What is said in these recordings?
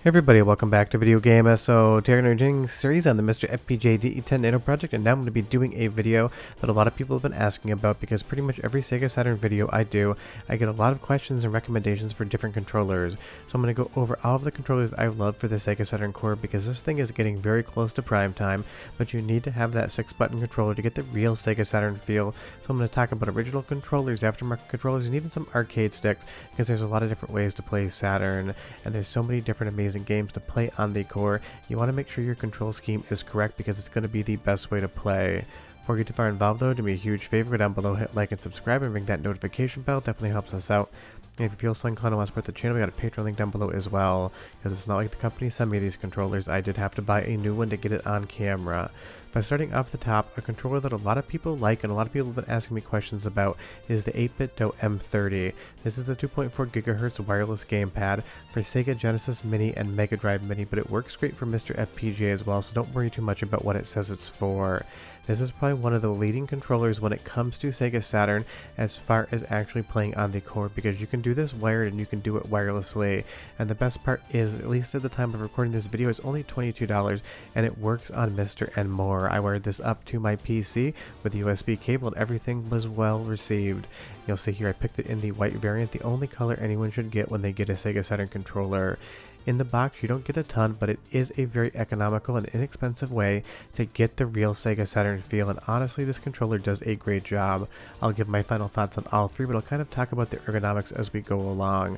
Hey everybody, welcome back to Video Game. So today we're doing a series on the MiSTer FPGA DE10 Nano project, and now I'm going to be doing a video that a lot of people have been asking about because pretty much every Sega Saturn video I do, I get a lot of questions and recommendations for different controllers. So I'm going to go over all of the controllers I love for the Sega Saturn core because this thing is getting very close to prime time, but you need to have that 6-button controller to get the real Sega Saturn feel. So I'm going to talk about original controllers, aftermarket controllers, and even some arcade sticks because there's a lot of different ways to play Saturn, and there's so many different amazing games to play on the core. You want to make sure your control scheme is correct because it's going to be the best way to play. Before we get too far involved though, do me a huge favor, go down below, hit like and subscribe, and ring that notification bell. Definitely helps us out. And if you feel so inclined to want to support the channel, we got a Patreon link down below as well. Because it's not like the company sent me these controllers, I did have to buy a new one to get it on camera. But starting off the top, a controller that a lot of people like and a lot of people have been asking me questions about is the 8-bit Do M30. This is the 2.4 GHz wireless gamepad for Sega Genesis Mini and Mega Drive Mini, but it works great for MiSTer FPGA as well, so don't worry too much about what it says it's for. This is probably one of the leading controllers when it comes to Sega Saturn as far as actually playing on the core, because you can do this wired and you can do it wirelessly. And the best part is, at least at the time of recording this video, it's only $22 and it works on MiSTer and more. I wired this up to my PC with a USB cable and everything was well received. You'll see here I picked it in the white variant, the only color anyone should get when they get a Sega Saturn controller. In the box, you don't get a ton, but it is a very economical and inexpensive way to get the real Sega Saturn feel, and honestly, this controller does a great job. I'll give my final thoughts on all three, but I'll kind of talk about the ergonomics as we go along.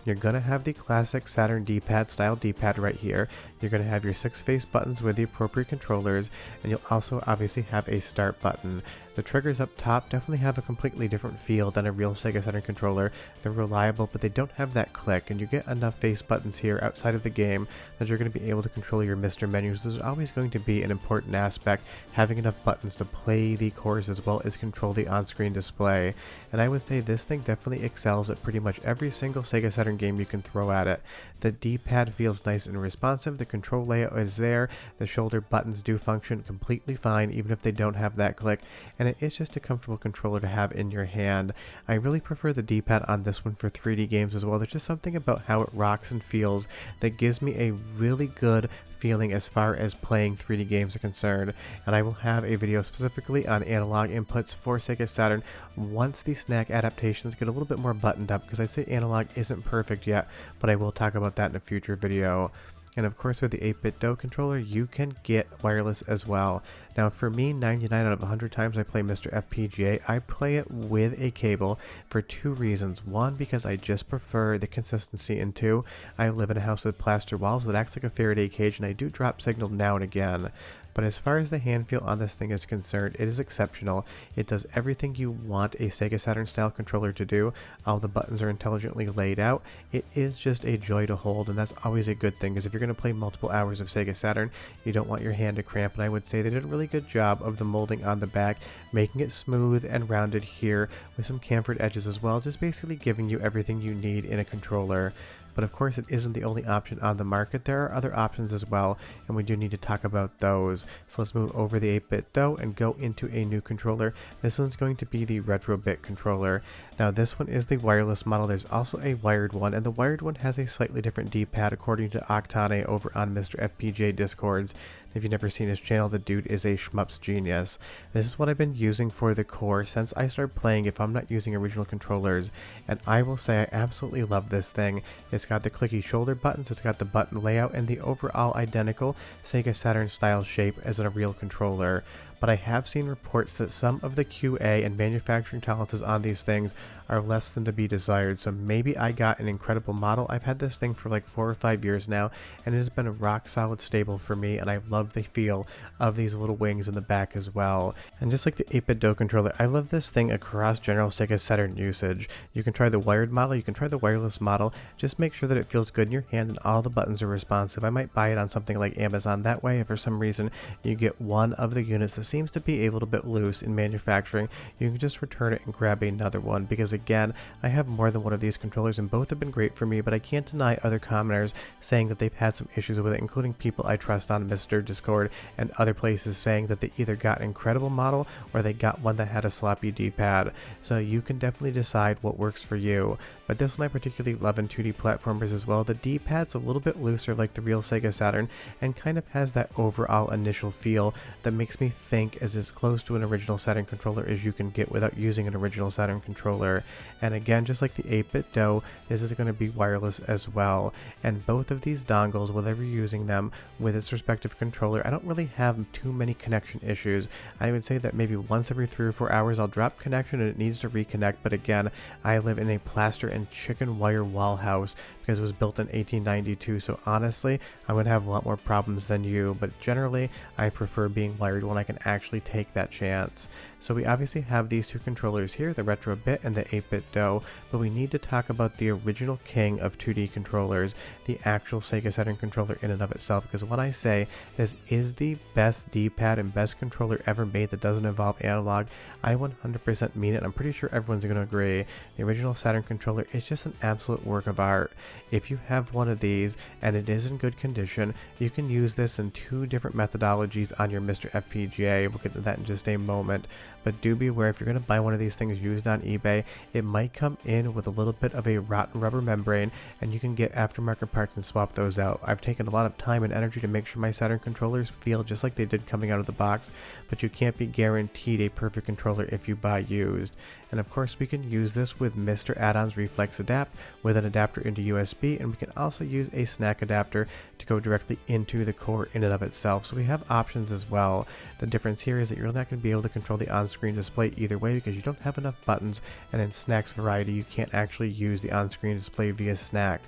You're going to have the classic Saturn D-pad style D-pad right here. You're going to have your 6 face buttons with the appropriate controllers, and you'll also obviously have a start button. The triggers up top definitely have a completely different feel than a real Sega Saturn controller. They're reliable, but they don't have that click, and you get enough face buttons here outside of the game that you're going to be able to control your MiSTer menus. This is always going to be an important aspect, having enough buttons to play the cores as well as control the on-screen display. And I would say this thing definitely excels at pretty much every single Sega Saturn game you can throw at it. The D-pad feels nice and responsive, the control layout is there, the shoulder buttons do function completely fine even if they don't have that click, and it is just a comfortable controller to have in your hand. I really prefer the D-pad on this one for 3D games as well. There's just something about how it rocks and feels that gives me a really good feeling as far as playing 3D games are concerned, and I will have a video specifically on analog inputs for Sega Saturn once the snack adaptations get a little bit more buttoned up, because I say analog isn't perfect yet, but I will talk about that in a future video. And of course, with the 8-bit Do controller, you can get wireless as well. Now for me, 99 out of 100 times I play MiSTer FPGA, I play it with a cable for 2 reasons. 1, because I just prefer the consistency, and 2, I live in a house with plaster walls that acts like a Faraday cage, and I do drop signal now and again. But as far as the hand feel on this thing is concerned, it is exceptional. It does everything you want a Sega Saturn style controller to do. All the buttons are intelligently laid out. It is just a joy to hold, and that's always a good thing, because if you're going to play multiple hours of Sega Saturn, you don't want your hand to cramp, and I would say they did a really good job of the molding on the back, making it smooth and rounded here with some chamfered edges as well, just basically giving you everything you need in a controller. But of course, it isn't the only option on the market. There are other options as well, and we do need to talk about those. So let's move over the 8-bit Do and go into a new controller. This one's going to be the Retro-bit controller. Now this one is the wireless model. There's also a wired one, and the wired one has a slightly different D-pad according to Octane over on MiSTer FPGA Discords. If you've never seen his channel, the dude is a shmups genius. This is what I've been using for the core since I started playing if I'm not using original controllers, and I will say I absolutely love this thing. It's got the clicky shoulder buttons, it's got the button layout, and the overall identical Sega Saturn style shape as a real controller. But I have seen reports that some of the QA and manufacturing tolerances on these things are less than to be desired, so maybe I got an incredible model. I've had this thing for like 4 or 5 years now, and it has been a rock solid stable for me, and I love the feel of these little wings in the back as well. And just like the 8-bit Do controller, I love this thing across general Sega Saturn usage. You can try the wired model, you can try the wireless model, just make sure that it feels good in your hand and all the buttons are responsive. I might buy it on something like Amazon, that way if for some reason you get one of the units that seems to be a little bit loose in manufacturing, you can just return it and grab another one, because again, I have more than one of these controllers and both have been great for me, but I can't deny other commenters saying that they've had some issues with it, including people I trust on MiSTer Discord and other places saying that they either got an incredible model or they got one that had a sloppy D-pad. So you can definitely decide what works for you. But this one I particularly love in 2D platformers as well. The D-pad's a little bit looser like the real Sega Saturn and kind of has that overall initial feel that makes me think is as close to an original Saturn controller as you can get without using an original Saturn controller. And again, just like the 8-bit DOE, this is going to be wireless as well. And both of these dongles, whether you're using them with its respective controller, I don't really have too many connection issues. I would say that maybe once every 3 or 4 hours I'll drop connection and it needs to reconnect, but again, I live in a plaster and chicken wire wall house because it was built in 1892, so honestly, I would have a lot more problems than you, but generally, I prefer being wired when I can actually take that chance. So we obviously have these two controllers here, the Retro Bit and the 8-bit DOE, but we need to talk about the original king of 2D controllers, the actual Sega Saturn controller in and of itself, because when I say this is the best D-pad and best controller ever made that doesn't involve analog, I 100% mean it. I'm pretty sure everyone's going to agree. The original Saturn controller is just an absolute work of art. If you have one of these and it is in good condition, you can use this in 2 different methodologies on your MiSTer FPGA. We'll get to that in just a moment. But do be aware, if you're going to buy one of these things used on eBay, it might come in with a little bit of a rotten rubber membrane, and you can get aftermarket parts and swap those out. I've taken a lot of time and energy to make sure my Saturn controllers feel just like they did coming out of the box, but you can't be guaranteed a perfect controller if you buy used. And of course, we can use this with MiSTer Add-ons Reflex Adapt with an adapter into USB, and we can also use a snack adapter to go directly into the core in and of itself. So we have options as well. The difference here is that you're not going to be able to control the on-screen display either way because you don't have enough buttons, and in Snack's variety, you can't actually use the on-screen display via Snack.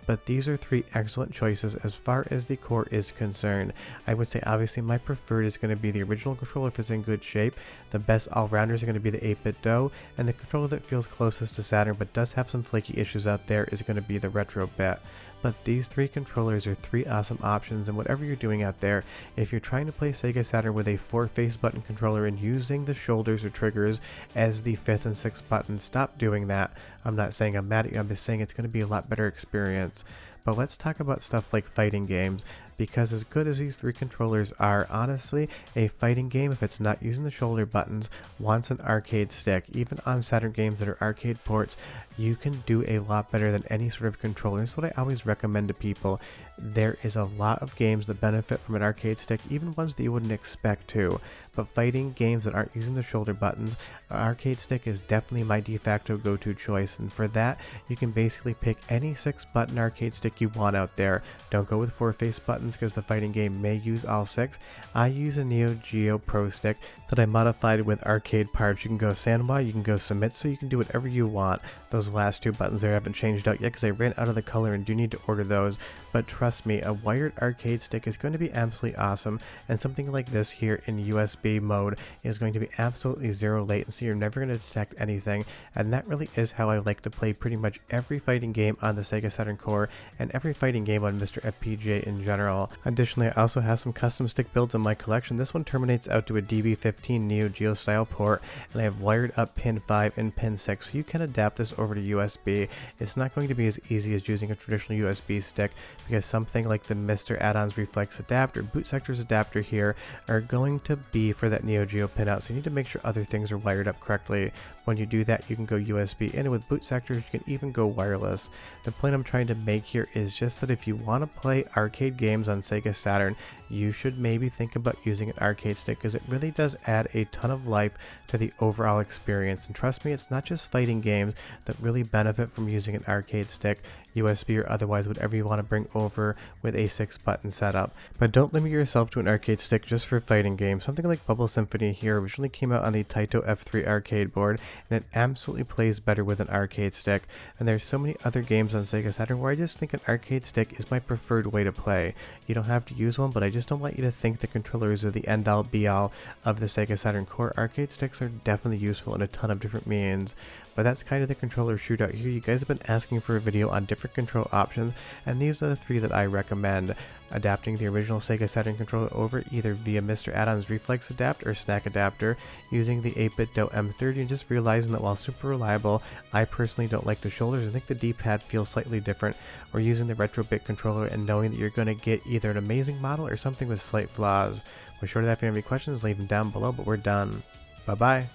But these are 3 excellent choices as far as the core is concerned. I would say obviously my preferred is going to be the original controller if it's in good shape. The best all-rounders are going to be the 8-bit DOE, and the controller that feels closest to Saturn but does have some flaky issues out there is going to be the Retro Bit. But these 3 controllers are 3 awesome options, and whatever you're doing out there, if you're trying to play Sega Saturn with a 4-face button controller and using the shoulders or triggers as the 5th and 6th buttons, stop doing that. I'm not saying I'm mad at you, I'm just saying it's going to be a lot better experience. But let's talk about stuff like fighting games, because as good as these 3 controllers are, honestly, a fighting game, if it's not using the shoulder buttons, wants an arcade stick. Even on Saturn games that are arcade ports, you can do a lot better than any sort of controller. That's what I always recommend to people. There is a lot of games that benefit from an arcade stick, even ones that you wouldn't expect to. But fighting games that aren't using the shoulder buttons, an arcade stick is definitely my de facto go-to choice. And for that, you can basically pick any 6-button arcade stick you want out there. Don't go with 4-face buttons because the fighting game may use all 6. I use a Neo Geo Pro stick that I modified with arcade parts. You can go Sanwa, you can go Famitsu, you can do whatever you want. Those last 2 buttons there haven't changed out yet because I ran out of the color and do need to order those. But trust me, a wired arcade stick is going to be absolutely awesome, and something like this here in USB mode is going to be absolutely 0 latency. You're never going to detect anything, and that really is how I like to play pretty much every fighting game on the Sega Saturn core and every fighting game on MiSTer FPGA in general. Additionally, I also have some custom stick builds in my collection. This one terminates out to a DB15 Neo Geo style port, and I have wired up pin 5 and pin 6, so you can adapt this over to USB. It's not going to be as easy as using a traditional USB stick, because something like the MiSTer Add-ons Reflex Adapter, Boot Sector's adapter here, are going to be for that Neo Geo pinout, so you need to make sure other things are wired up correctly. When you do that, you can go USB in, and with boot sectors, you can even go wireless. The point I'm trying to make here is just that if you want to play arcade games on Sega Saturn, you should maybe think about using an arcade stick, because it really does add a ton of life to the overall experience. And trust me, it's not just fighting games that really benefit from using an arcade stick, USB or otherwise, whatever you want to bring over with a 6-button setup. But don't limit yourself to an arcade stick just for fighting games. Something like Bubble Symphony here originally came out on the Taito F3 arcade board, and it absolutely plays better with an arcade stick. And there's so many other games on Sega Saturn where I just think an arcade stick is my preferred way to play. You don't have to use one, but I just don't want you to think the controllers are the end-all be-all of the Sega Saturn core. Arcade sticks are definitely useful in a ton of different means. But that's kind of the controller shootout here. You guys have been asking for a video on different control options, and these are the 3 that I recommend. Adapting the original Sega Saturn controller over either via MiSTer Add-on's Reflex Adapt or Snack Adapter, using the 8-bit DOE M30, and just realizing that while super reliable, I personally don't like the shoulders. I think the D-pad feels slightly different, or using the Retrobit controller and knowing that you're going to get either an amazing model or something with slight flaws. We're sure that if you have any questions, leave them down below, but we're done. Bye bye.